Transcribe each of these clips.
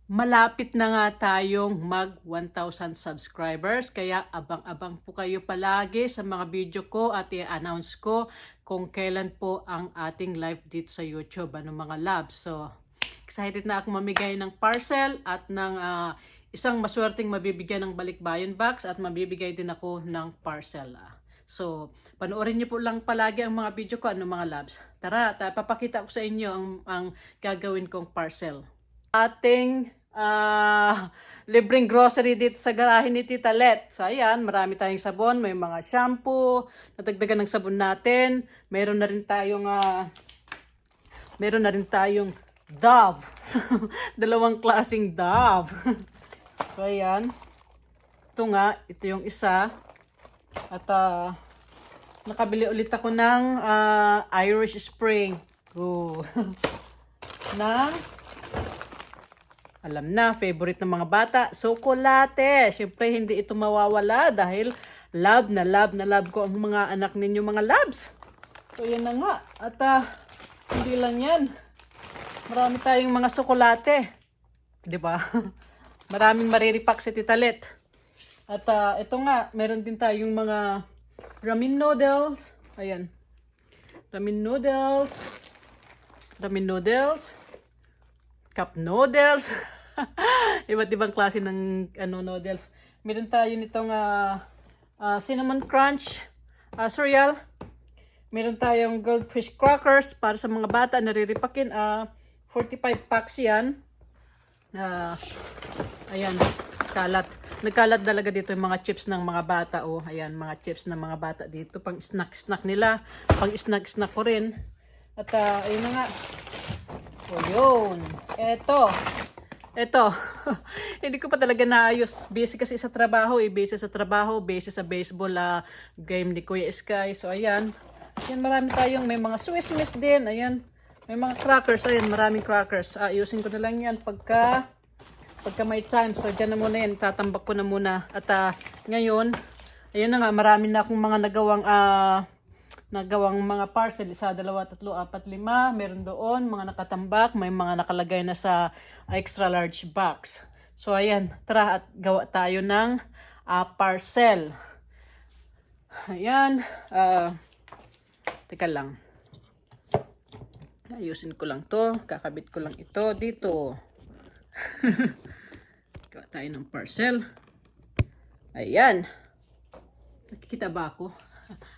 Malapit na nga tayong mag 1,000 subscribers, kaya abang-abang po kayo palagi sa mga video ko at i-announce ko kung kailan po ang ating live dito sa YouTube, mga labs. So, excited na ako mamigay ng parcel at ng isang maswerteng mabibigyan ng balikbayan box at mabibigay din ako ng parcel. So, panoorin niyo po lang palagi ang mga video ko, mga labs. Tara, papakita ko sa inyo ang gagawin kong parcel. Ating libreng grocery dito sa garahe ni Tita Let. So ayan, marami tayong sabon, may mga shampoo, nadagdagan ng sabon natin. Meron na rin tayong Dove. Dalawang klaseng Dove. So ayan. Ito yung isa. At nakabili ulit ako ng Irish Spring. Alam na, favorite ng mga bata, tsokolate. Siyempre, hindi ito mawawala dahil love na love ko ang mga anak ninyo, mga loves. So, yan na nga. At hindi lang yan. Marami tayong mga tsokolate. Diba? Maraming mariripak si Tita Let. At ito nga, meron din tayong mga ramen noodles. Ayan. Ramen noodles. Cup noodles. Iba't ibang klase ng noodles. Meron tayo nitong cinnamon crunch cereal. Meron tayong goldfish crackers para sa mga bata na riripakin. 45 packs yan. Ayan, kalat. Nagkalat talaga dito yung mga chips ng mga bata. Oh, ayan, mga chips ng mga bata dito. Pang snack nila. Pang snack ko rin. At ayun na nga. O yun. Eto. Hindi ko pa talaga naayos. Busy kasi sa trabaho. Busy sa baseball game ni Kuya Sky. So ayan. Ayan, marami tayong, may mga Swiss Miss din. Ayan. May mga crackers. Ayan, maraming crackers. Ayusin ko na lang yan pagka may time. So dyan na muna yan. Tatambak ko na muna. At ngayon, ayun na nga. Marami na akong mga nagawang mga parcel, 1, 2, 3, 4, 5, meron doon, mga nakatambak, may mga nakalagay na sa extra large box. So ayan, tara at gawa tayo ng parcel. Ayan, teka lang. Ayusin ko lang to, kakabit ko lang ito dito. Gawa tayo ng parcel. Ayan. Nakikita ba ako?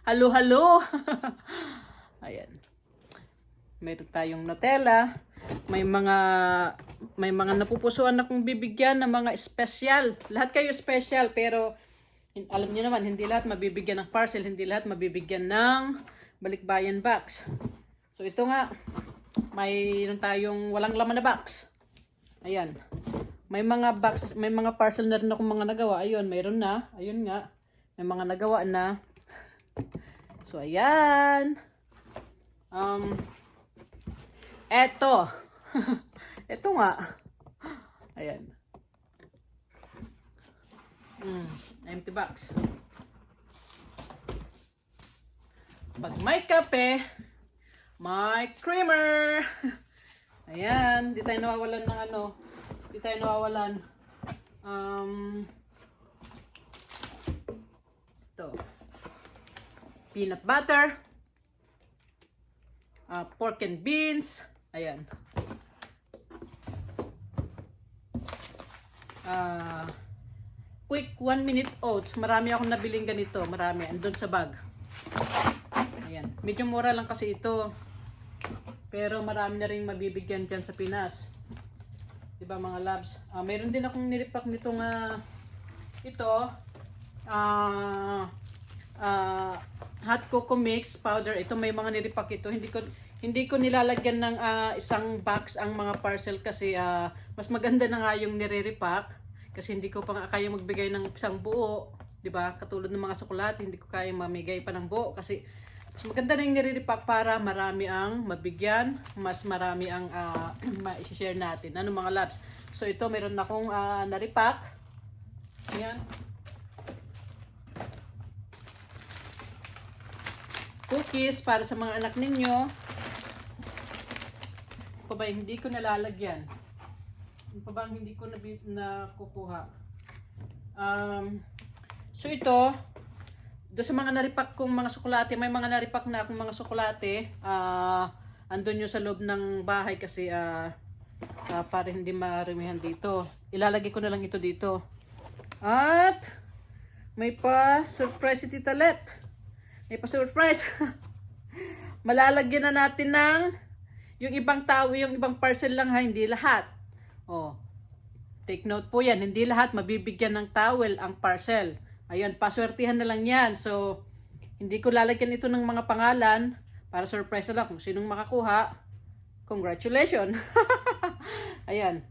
Halo. Ayan. Meron tayong Nutella. May mga napupusuan akong bibigyan ng mga special. Lahat kayo special, pero alam niyo naman, hindi lahat mabibigyan ng parcel, hindi lahat mabibigyan ng balikbayan box. So ito nga, mayroon tayong walang laman na box. Ayan. May mga boxes, may mga parcel na rin akong mga nagawa. Ayun, mayroon na. Ayun nga. May mga nagawa na. So, ayan. Eto. Eto nga. Ayan. Empty box. Pag may kape, may creamer. Ayan. Di tayo nawawalan ng Di tayo nawawalan. Ito. Peanut butter, pork and beans, ayan. Quick 1-minute oats, marami akong nabiling ganito, marami, andun sa bag. Ayan, medyo mura lang kasi ito, pero marami na rin mabibigyan dyan sa Pinas. Diba mga labs? Meron din akong nilipak nitong hot cocoa mix powder. Ito may mga nilipak ito. Hindi ko nilalagyan ng isang box ang mga parcel kasi mas maganda na nga yung nire-repack kasi hindi ko pa nga kaya magbigay ng isang buo, 'di ba? Katulad ng mga tsokolate, hindi ko kaya mamigay pa ng buo kasi mas maganda na yung nire-repack para marami ang mabigyan, mas marami ang ma-share natin. Ano mga labs? So ito meron na akong na-repack. Ayan. Cookies para sa mga anak ninyo. Pa ba, hindi ko nalalagyan. Ano pa ba ang hindi ko nakukuha? So ito, do sa mga naripak kong mga tsokolate, may mga naripak na akong mga tsokolate. Andun yung sa loob ng bahay kasi para hindi maramihan dito. Ilalagay ko na lang ito dito. At may pa surprise si Tita Let. May pa surprise. Malalagyan na natin ng yung ibang tao, yung ibang parcel lang ha, hindi lahat. Oh. Take note po yan, hindi lahat mabibigyan ng towel ang parcel. Ayun, paswertihan na lang yan. So, hindi ko lalagyan ito ng mga pangalan para surprise na lang kung sinong makakuha. Congratulations! Ayan,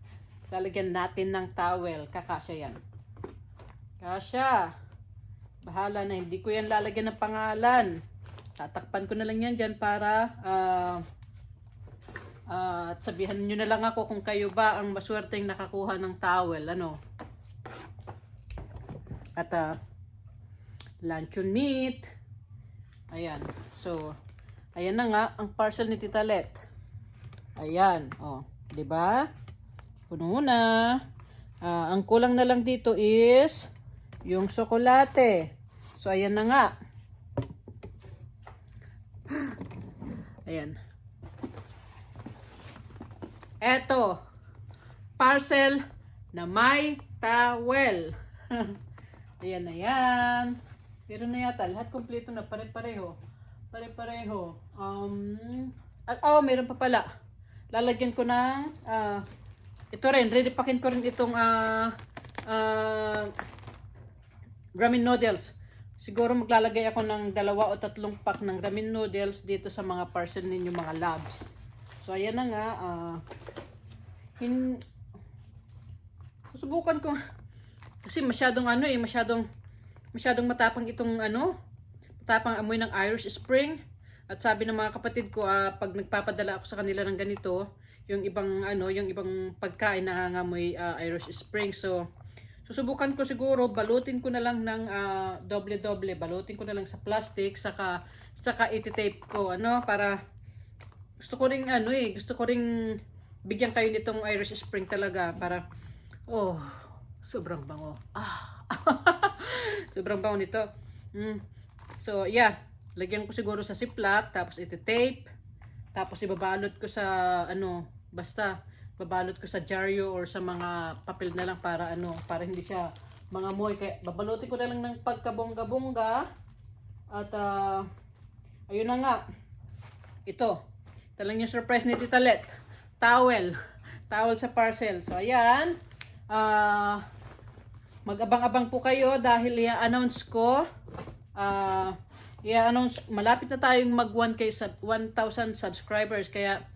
lalagyan natin ng towel. Kakasya yan. Kasya. Bahala na, hindi ko yan lalagyan ng pangalan. Tatakpan ko na lang yan dyan para at sabihan nyo na lang ako kung kayo ba ang maswerteng nakakuha ng towel, ano. At luncheon meat. Ayan. So, ayan na nga ang parcel ni Tita Let. Ayan, oh, 'di ba? Puno na. Ang kulang na lang dito is yung tsokolate. So, ayan na nga. Ayan. Eto, parcel na may towel. Ayan na yan. Pero na yata, lahat kompleto na, pare-pareho. Pare-pareho. Meron pa pala. Lalagyan ko ng, ito rin, redipakin ko rin itong ramen noodles. Siguro maglalagay ako ng 2 o 3 pack ng ramen noodles dito sa mga parcel ninyo mga labs. So, ayan na nga. Susubukan ko. Kasi masyadong masyadong matapang itong matapang amoy ng Irish Spring. At sabi ng mga kapatid ko, pag nagpapadala ako sa kanila ng ganito, yung ibang pagkain na nangangamoy Irish Spring. So, susubukan ko siguro, balutin ko na lang ng doble-doble. Balutin ko na lang sa plastic, saka iti-tape ko, para gusto ko ring bigyan kayo nitong Irish Spring talaga para sobrang bango. Sobrang bango nito. So, yeah, lagyan ko siguro sa Ziploc, tapos iti-tape, tapos ibabalot ko sa basta babalot ko sa jaryo or sa mga papel na lang para hindi siya mangamoy. Kaya babalutin ko na lang ng pagkabongga-bongga. At ayun na nga. Ito lang yung surprise ni Tita Let. Towel sa parcel. So ayan, mag-abang-abang po kayo dahil i-announce ko, malapit na tayong mag 1,000 subscribers, kaya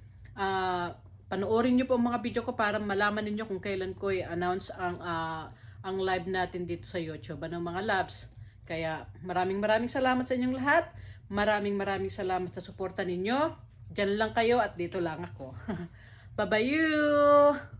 panoorin nyo po ang mga video ko para malaman ninyo kung kailan ko i-announce ang live natin dito sa YouTube ng mga labs. Kaya maraming salamat sa inyong lahat. Maraming salamat sa suporta ninyo. Diyan lang kayo at dito lang ako. Bye-bye you!